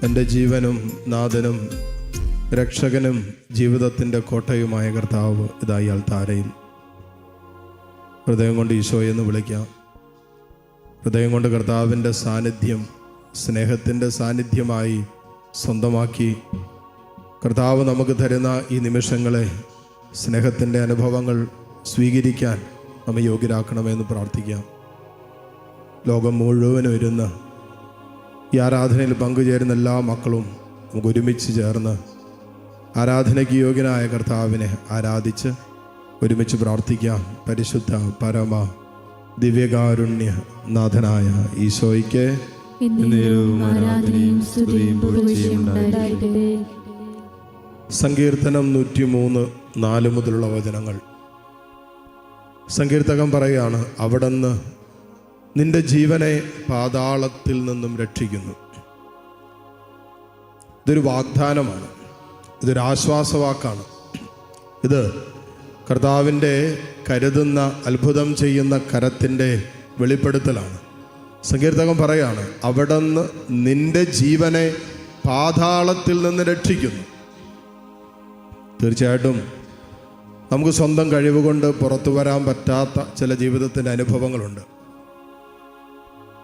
എൻ്റെ ജീവനും നാഥനും രക്ഷകനും ജീവിതത്തിൻ്റെ കോട്ടയുമായ കർത്താവ് ഇതായി അൾത്താരയിൽ. ഹൃദയം കൊണ്ട് ഈശോയെന്ന് വിളിക്കാം. ഹൃദയം കൊണ്ട് കർത്താവിൻ്റെ സാന്നിധ്യം സ്നേഹത്തിൻ്റെ സാന്നിധ്യമായി സ്വന്തമാക്കി കർത്താവ് നമുക്ക് തരുന്ന ഈ നിമിഷങ്ങളെ സ്നേഹത്തിൻ്റെ അനുഭവങ്ങൾ സ്വീകരിക്കാൻ നമ്മെ യോഗ്യരാക്കണമെന്ന് പ്രാർത്ഥിക്കാം. ലോകം മുഴുവനും ഇരുന്ന് ഈ ആരാധനയിൽ പങ്കുചേരുന്ന എല്ലാ മക്കളും നമുക്ക് ഒരുമിച്ച് ചേർന്ന് ആരാധനയ്ക്ക് യോഗ്യനായ കർത്താവിനെ ആരാധിച്ച് ഒരുമിച്ച് പ്രാർത്ഥിക്കാം. പരിശുദ്ധ പരമ ദിവ്യകാരുണ്യ നാഥനായ ഈശോയ്ക്ക് സങ്കീർത്തനം 103 4 മുതലുള്ള വചനങ്ങൾ. സങ്കീർത്തകൻ പറയുകയാണ്, അവിടുന്ന് നിന്റെ ജീവനെ പാതാളത്തിൽ നിന്നും രക്ഷിക്കുന്നു. ഇതൊരു വാഗ്ദാനമാണ്, ഇതൊരു ആശ്വാസവാക്കാണ്. ഇത് കർത്താവിൻ്റെ കരുതുന്ന അത്ഭുതം ചെയ്യുന്ന കരത്തിൻ്റെ വെളിപ്പെടുത്തലാണ്. സങ്കീർത്തകൻ പറയാണ്, അവിടുന്ന് നിന്റെ ജീവനെ പാതാളത്തിൽ നിന്ന് രക്ഷിക്കുന്നു. തീർച്ചയായിട്ടും നമുക്ക് സ്വന്തം കഴിവുകൊണ്ട് പുറത്തു വരാൻ പറ്റാത്ത ചില ജീവിതത്തിൻ്റെ അനുഭവങ്ങളുണ്ട്.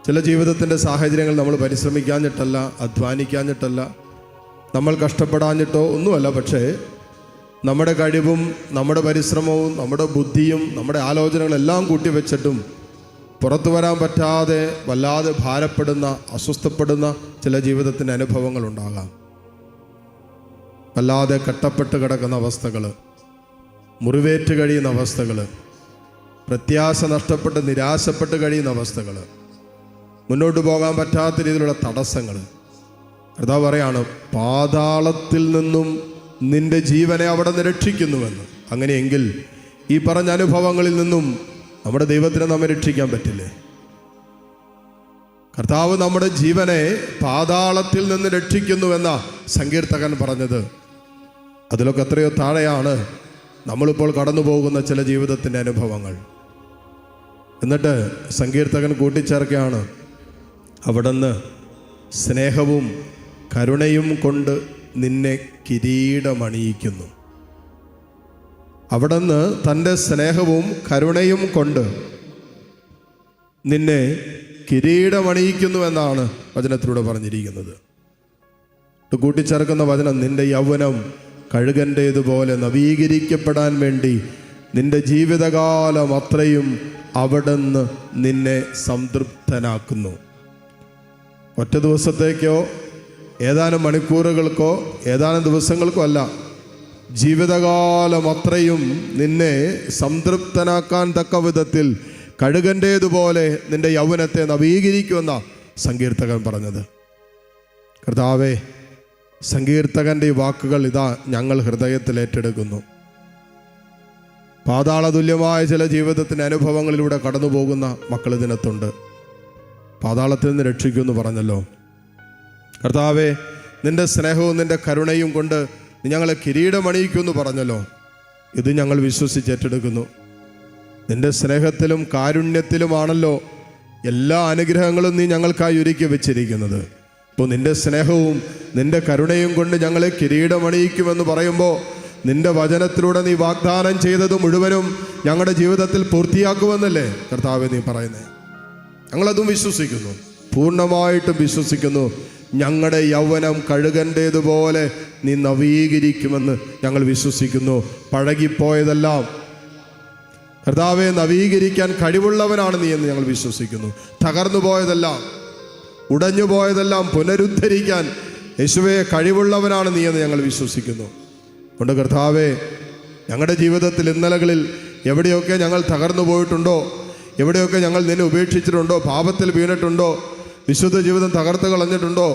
ചില ജീവിതത്തിൻ്റെ സാഹചര്യങ്ങൾ നമ്മൾ പരിശ്രമിക്കാഞ്ഞിട്ടല്ല, അധ്വാനിക്കാഞ്ഞിട്ടല്ല, നമ്മൾ കഷ്ടപ്പെടാഞ്ഞിട്ടോ ഒന്നുമല്ല. പക്ഷേ നമ്മുടെ കഴിവും നമ്മുടെ പരിശ്രമവും നമ്മുടെ ബുദ്ധിയും നമ്മുടെ ആലോചനകളെല്ലാം കൂട്ടിവെച്ചിട്ടും പുറത്തു വരാൻ പറ്റാതെ വല്ലാതെ ഭാരപ്പെടുന്ന, അസ്വസ്ഥപ്പെടുന്ന ചില ജീവിതത്തിൻ്റെ അനുഭവങ്ങളുണ്ടാകാം. വല്ലാതെ കെട്ടപ്പെട്ട് കിടക്കുന്ന അവസ്ഥകൾ, മുറിവേറ്റ് കഴിയുന്ന അവസ്ഥകൾ, പ്രത്യാശ നഷ്ടപ്പെട്ട് നിരാശപ്പെട്ട് കഴിയുന്ന അവസ്ഥകൾ, മുന്നോട്ട് പോകാൻ പറ്റാത്ത രീതിയിലുള്ള തടസ്സങ്ങൾ. കർത്താവ് പറയാണ്, പാതാളത്തിൽ നിന്നും നിന്റെ ജീവനെ അവിടെ നിന്ന് രക്ഷിക്കുന്നുവെന്ന്. അങ്ങനെയെങ്കിൽ ഈ പറഞ്ഞ അനുഭവങ്ങളിൽ നിന്നും നമ്മുടെ ദൈവത്തിനെ നമ്മെ രക്ഷിക്കാൻ പറ്റില്ലേ? കർത്താവ് നമ്മുടെ ജീവനെ പാതാളത്തിൽ നിന്ന് രക്ഷിക്കുന്നുവെന്ന സങ്കീർത്തകൻ പറഞ്ഞത്. അതിലൊക്കെ എത്രയോ താഴെയാണ് നമ്മളിപ്പോൾ കടന്നു പോകുന്ന ചില ജീവിതത്തിൻ്റെ അനുഭവങ്ങൾ. എന്നിട്ട് സങ്കീർത്തകൻ കൂട്ടിച്ചേർക്കുകയാണ്, അവിടുന്ന് സ്നേഹവും കരുണയും കൊണ്ട് നിന്നെ കിരീടമണിയിക്കുന്നു. അവിടുന്ന് തൻ്റെ സ്നേഹവും കരുണയും കൊണ്ട് നിന്നെ കിരീടമണിയിക്കുന്നു എന്നാണ് വചനത്തിലൂടെ പറഞ്ഞിരിക്കുന്നത്. കൂട്ടിച്ചേർക്കുന്ന വചനം, നിന്റെ യൗവനം കഴുകൻ്റേതുപോലെ നവീകരിക്കപ്പെടാൻ വേണ്ടി നിന്റെ ജീവിതകാലം അത്രയും അവിടുന്ന് നിന്നെ സംതൃപ്തനാക്കുന്നു. ഒറ്റ ദിവസത്തേക്കോ ഏതാനും മണിക്കൂറുകൾക്കോ ഏതാനും ദിവസങ്ങൾക്കോ അല്ല, ജീവിതകാലം അത്രയും നിന്നെ സംതൃപ്തനാക്കാൻ തക്ക വിധത്തിൽ കഴുകൻ്റേതുപോലെ നിന്റെ യൗവനത്തെ നവീകരിക്കുമെന്ന സങ്കീർത്തകൻ പറഞ്ഞത്. കർത്താവേ, സങ്കീർത്തകൻ്റെ ഈ വാക്കുകൾ ഇതാ ഞങ്ങൾ ഹൃദയത്തിൽ ഏറ്റെടുക്കുന്നു. പാതാളതുല്യമായ ചില ജീവിതത്തിൻ്റെ അനുഭവങ്ങളിലൂടെ കടന്നു പോകുന്ന മക്കൾ ഇതിനകത്തുണ്ട്. പാതാളത്തിൽ നിന്ന് രക്ഷിക്കുമെന്ന് പറഞ്ഞല്ലോ. കർത്താവേ, നിന്റെ സ്നേഹവും നിന്റെ കരുണയും കൊണ്ട് നീ ഞങ്ങളെ കിരീടമണിയിക്കുമെന്ന് പറഞ്ഞല്ലോ. ഇത് ഞങ്ങൾ വിശ്വസിച്ചേറ്റെടുക്കുന്നു. നിന്റെ സ്നേഹത്തിലും കാരുണ്യത്തിലുമാണല്ലോ എല്ലാ അനുഗ്രഹങ്ങളും നീ ഞങ്ങൾക്കായി ഒരുക്കി വെച്ചിരിക്കുന്നത്. അപ്പോൾ നിന്റെ സ്നേഹവും നിന്റെ കരുണയും കൊണ്ട് ഞങ്ങളെ കിരീടമണിയിക്കുമെന്ന് പറയുമ്പോൾ നിന്റെ വചനത്തിലൂടെ നീ വാഗ്ദാനം ചെയ്തത് മുഴുവനും ഞങ്ങളുടെ ജീവിതത്തിൽ പൂർത്തിയാക്കുമെന്നല്ലേ കർത്താവേ നീ പറയുന്നത്? ഞങ്ങളതും വിശ്വസിക്കുന്നു, പൂർണ്ണമായിട്ടും വിശ്വസിക്കുന്നു. ഞങ്ങളുടെ യൗവനം കഴുകൻ്റേതുപോലെ നീ നവീകരിക്കുമെന്ന് ഞങ്ങൾ വിശ്വസിക്കുന്നു. പഴകിപ്പോയതെല്ലാം കർത്താവെ നവീകരിക്കാൻ കഴിവുള്ളവനാണ് നീ എന്ന് ഞങ്ങൾ വിശ്വസിക്കുന്നു. തകർന്നു പോയതെല്ലാം, ഉടഞ്ഞു പോയതെല്ലാം പുനരുദ്ധരിക്കാൻ യേശുവേ കഴിവുള്ളവനാണ് നീ എന്ന് ഞങ്ങൾ വിശ്വസിക്കുന്നു. അതുകൊണ്ട് കർത്താവെ, ഞങ്ങളുടെ ജീവിതത്തിൽ ഇന്നലകളിൽ എവിടെയൊക്കെ ഞങ്ങൾ തകർന്നു പോയിട്ടുണ്ടോ, എവിടെയൊക്കെ ഞങ്ങൾ നിന്നെ ഉപേക്ഷിച്ചിട്ടുണ്ടോ, പാപത്തിൽ വീണിട്ടുണ്ടോ, വിശുദ്ധ ജീവിതം തകർത്ത് കളഞ്ഞിട്ടുണ്ടോ,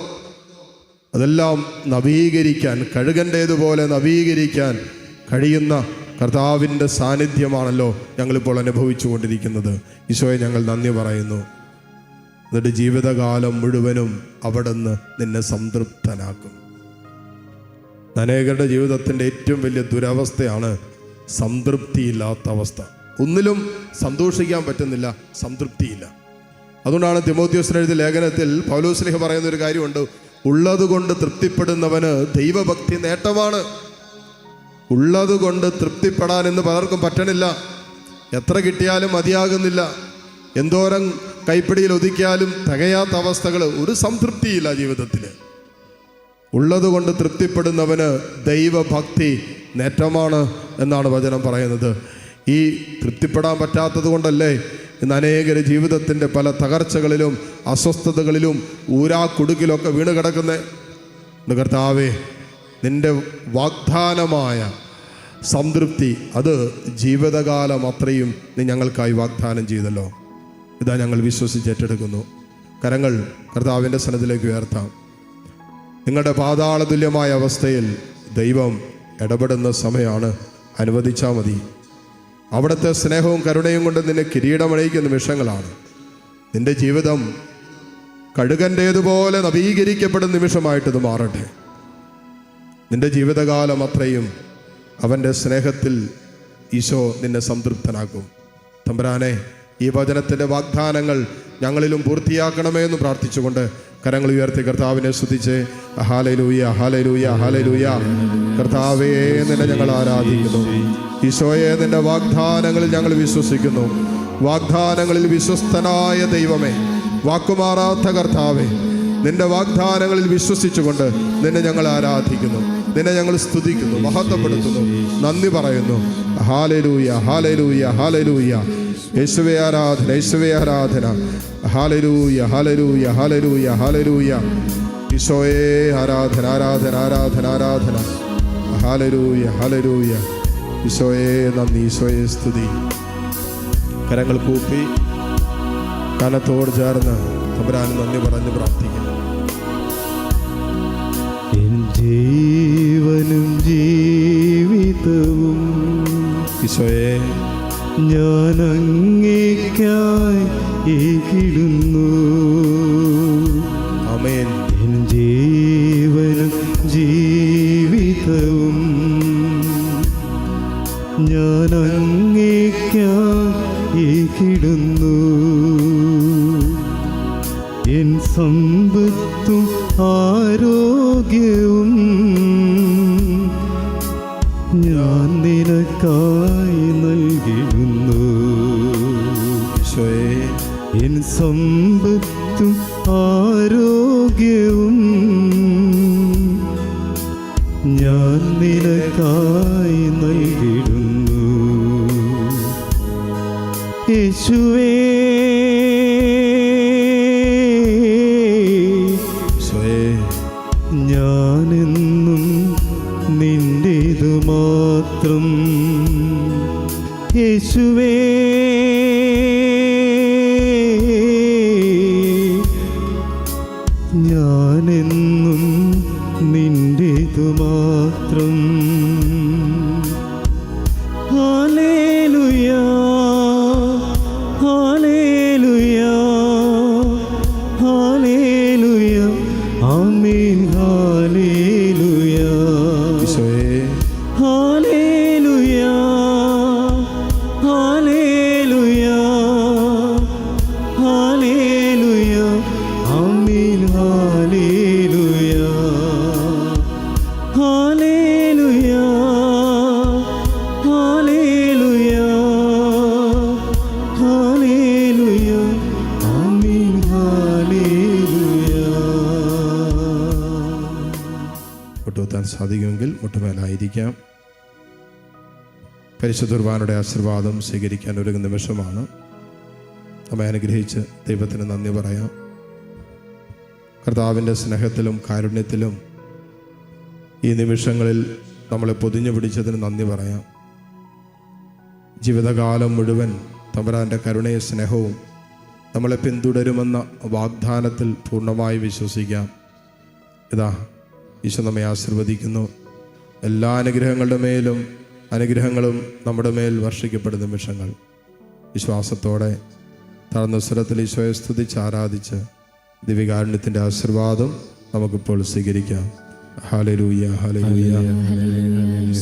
അതെല്ലാം നവീകരിക്കാൻ, കഴുകൻ്റേതുപോലെ നവീകരിക്കാൻ കഴിയുന്ന കർത്താവിൻ്റെ സാന്നിധ്യമാണല്ലോ ഞങ്ങളിപ്പോൾ അനുഭവിച്ചു കൊണ്ടിരിക്കുന്നത്. ഈശോയെ ഞങ്ങൾ നന്ദി പറയുന്നു. എന്നിട്ട് ജീവിതകാലം മുഴുവനും അവിടുന്ന് നിന്നെ സംതൃപ്തനാക്കും. അനേകരുടെ ജീവിതത്തിൻ്റെ ഏറ്റവും വലിയ ദുരവസ്ഥയാണ് സംതൃപ്തിയില്ലാത്ത അവസ്ഥ. ഒന്നിലും സന്തോഷിക്കാൻ പറ്റുന്നില്ല, സംതൃപ്തിയില്ല. അതുകൊണ്ടാണ് തിമോഥെയോസിന് എഴുതിയ ലേഖനത്തിൽ പൗലോസ് ശ്ലീഹ പറയുന്ന ഒരു കാര്യമുണ്ട്, ഉള്ളതുകൊണ്ട് തൃപ്തിപ്പെടുന്നവന് ദൈവഭക്തി നേട്ടമാണ്. ഉള്ളതുകൊണ്ട് തൃപ്തിപ്പെടാൻ ഇന്ന് പലർക്കും പറ്റണില്ല. എത്ര കിട്ടിയാലും മതിയാകുന്നില്ല. എന്തോരം കൈപ്പിടിയിൽ ഒതുക്കിയാലും തികയാത്ത അവസ്ഥകൾ, ഒരു സംതൃപ്തിയില്ല ജീവിതത്തിൽ. ഉള്ളതുകൊണ്ട് തൃപ്തിപ്പെടുന്നവന് ദൈവഭക്തി നേട്ടമാണ് എന്നാണ് വചനം പറയുന്നത്. ഈ തൃപ്തിപ്പെടാൻ പറ്റാത്തത് കൊണ്ടല്ലേ ഇന്ന് അനേകർ ജീവിതത്തിൻ്റെ പല തകർച്ചകളിലും അസ്വസ്ഥതകളിലും ഊരാക്കുടുക്കിലൊക്കെ വീണ് കിടക്കുന്നത്. കർത്താവേ, നിൻ്റെ വാഗ്ദാനമായ സംതൃപ്തി അത് ജീവിതകാലം അത്രയും നീ ഞങ്ങൾക്കായി വാഗ്ദാനം ചെയ്തല്ലോ. ഇതാ ഞങ്ങൾ വിശ്വസിച്ചേറ്റെടുക്കുന്നു. കരങ്ങൾ കർത്താവിൻ്റെ സന്നിധിയിലേക്ക് ഉയർത്താം. നിങ്ങളുടെ പാതാളതുല്യമായ അവസ്ഥയിൽ ദൈവം ഇടപെടുന്ന സമയമാണ്. അനുവദിച്ചാൽ മതി. അവിടുത്തെ സ്നേഹവും കരുണയും കൊണ്ട് നിന്നെ കിരീടമണിയിക്കുന്ന നിമിഷങ്ങളാണ്. നിന്റെ ജീവിതം കഴുകൻ്റേതുപോലെ നവീകരിക്കപ്പെടുന്ന നിമിഷമായിട്ടിത് മാറട്ടെ. നിന്റെ ജീവിതകാലം അത്രയും അവൻ്റെ സ്നേഹത്തിൽ ഈശോ നിന്നെ സംതൃപ്തനാക്കും. തമ്പുരാനെ, ഈ വചനത്തിൻ്റെ വാഗ്ദാനങ്ങൾ ഞങ്ങളിലും പൂർത്തിയാക്കണമേ എന്ന് പ്രാർത്ഥിച്ചുകൊണ്ട് കരങ്ങൾ ഉയർത്തി കർത്താവിനെ സ്തുതിച്ച് ഹല്ലേലൂയ ഹല്ലേലൂയ ഹല്ലേലൂയ. കർത്താവേ, നിന്നെ ഞങ്ങൾ ആരാധിക്കുന്നു. ഈശോയെ, നിന്റെ വാഗ്ദാനങ്ങളിൽ ഞങ്ങൾ വിശ്വസിക്കുന്നു. വാഗ്ദാനങ്ങളിൽ വിശ്വസ്തനായ ദൈവമേ, വാക്കുമാറാത്ത കർത്താവേ, നിന്റെ വാഗ്ദാനങ്ങളിൽ വിശ്വസിച്ചുകൊണ്ട് നിന്നെ ഞങ്ങൾ ആരാധിക്കുന്നു, നിന്നെ ഞങ്ങൾ സ്തുതിക്കുന്നു, മഹത്വപ്പെടുത്തുന്നു, നന്ദി പറയുന്നു. Hallelujah hallelujah hallelujah. യേശുവേ ആരാധന, യേശുവേ ആരാധന. Hallelujah hallelujah hallelujah hallelujah. ഈശോയെ ആരാധന ആരാധന ആരാധന ആരാധന. Hallelujah hallelujah. ഈശോയെ നന്ദി, ഈശോയെ സ്തുതി. കരങ്ങൾ കൂപ്പി കനത്തോട് ചേർന്ന് തമ്പുരാൻ നന്ദി പറഞ്ഞ് പ്രാർത്ഥിക്കുന്നു. എൻ ജീവനും ജീവിതവും ഈശോയെ ഞാൻ അങ്ങേയ്ക്കായി ഏകിടുന്നു. ആമേൻ. എൻ ജീവനും ജീവിതവും ഞാൻ അങ്ങേയ്ക്കായി ഏകിടുന്നു. എൻ സമ്പത്തും ആരോഗ്യവും ഞാൻ നിനക്കായി നൽകിടുന്നു. ഈശോയെ, എൻ സമ്പത്തും ആരോഗ്യവും ഞാൻ നിനക്കായി നൽകിടുന്നു. യേശുവേ, ഞാനെന്നും നിന്റേതു മാത്രം. യേശുവേ, ഞാനെന്നും നിന്റേതു മാത്രം. Hallelujah hallelujah hallelujah. Amen. Hallelujah. ഈശോയെ, hallelujah hallelujah hallelujah. Amen. Hallelujah hallelujah hallelujah hallelujah. Amen. Hallelujah. മുട്ടുകുത്താൻ സാധിക്കുമെങ്കിൽ മുട്ടുമേലായിരിക്കാം. പരിശുദ്ധ കുർബാനയുടെ ആശീർവാദം സ്വീകരിക്കാൻ ഒരുങ്ങുന്ന നിമിഷമാണ്. നമ്മെ അനുഗ്രഹിച്ച് ദൈവത്തിന് നന്ദി പറയാം. കർത്താവിൻ്റെ സ്നേഹത്തിലും കാരുണ്യത്തിലും ഈ നിമിഷങ്ങളിൽ നമ്മളെ പൊതിഞ്ഞു പിടിച്ചതിന് നന്ദി പറയാം. ജീവിതകാലം മുഴുവൻ തമ്പുരാൻ്റെ കരുണയും സ്നേഹവും നമ്മളെ പിന്തുടരുമെന്ന വാഗ്ദാനത്തിൽ പൂർണ്ണമായി വിശ്വസിക്കാം. ഇതാ ഈശോ നമ്മെ ആശീർവദിക്കുന്നു. എല്ലാ അനുഗ്രഹങ്ങളുടെ മേലും അനുഗ്രഹങ്ങളും നമ്മുടെ മേൽ വർഷിക്കപ്പെടുന്ന നിമിഷങ്ങൾ. വിശ്വാസത്തോടെ താഴ്ന്ന സ്വരത്തിൽ ഈശോയെ സ്തുതിച്ച് ആരാധിച്ച് ദിവ്യകാരുണ്യത്തിൻ്റെ ആശീർവാദം നമുക്കിപ്പോൾ സ്വീകരിക്കാം. Hallelujah hallelujah. ഹല്ലേലൂയ.